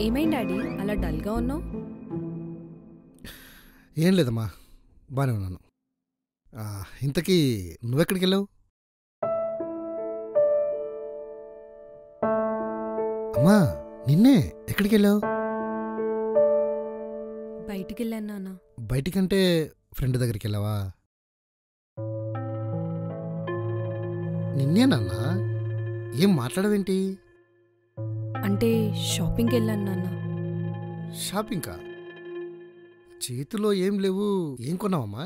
ఏమైంది డాడీ అలా డల్గా ఉన్నావు? ఏం లేదమ్మా, బాగానే ఉన్నాను. ఇంతకీ నువ్వెక్కడికి వెళ్ళావు? అమ్మా, నిన్నే ఎక్కడికి వెళ్ళావు? బయటికి వెళ్ళాను నాన్న. బయటికంటే ఫ్రెండ్ దగ్గరికి వెళ్ళావా? నిన్నేనన్నా? ఏం మాట్లాడవేంటి? అంటే షాపింగ్కి వెళ్ళాను నాన్న. షాపింగ్కా? చేతిలో ఏం లేవు, ఏం కొన్నావమ్మా?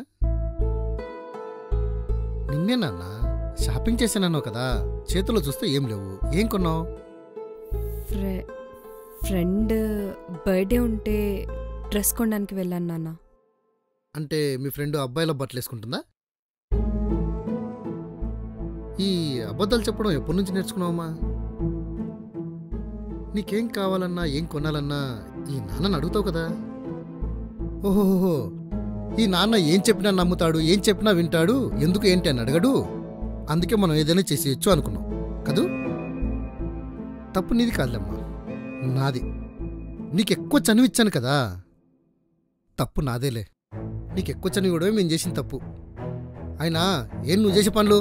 నిన్నేనన్నా? షాపింగ్ చేశానన్నావు కదా, చేతిలో చూస్తే ఏం లేవు, ఏం కొన్నావు? ఫ్రెండ్ బర్త్డే ఉంటే డ్రెస్ కొనడానికి వెళ్ళాను నాన్న. అంటే మీ ఫ్రెండ్ అబ్బాయిల బట్టలు వేసుకుంటుందా? ఈ అబద్ధాలు చెప్పడం ఎప్పటి నుంచి నేర్చుకున్నావమ్మా? నీకేం కావాలన్నా ఏం కొనాలన్నా ఈ నాన్నని అడుగుతావు కదా. ఓహోహో, ఈ నాన్న ఏం చెప్పినా నమ్ముతాడు, ఏం చెప్పినా వింటాడు, ఎందుకు ఏంటి అని అడగడు, అందుకే మనం ఏదైనా చేసేయచ్చు అనుకున్నాం కదూ. తప్పు నీది కాదులేమ్మా, నాది. నీకెక్కువ చనువిచ్చాను కదా, తప్పు నాదేలే. నీకెక్కువ చనువు ఇవ్వడమే మేము చేసిన తప్పు. అయినా ఏం నువ్వు చేసే పనులు?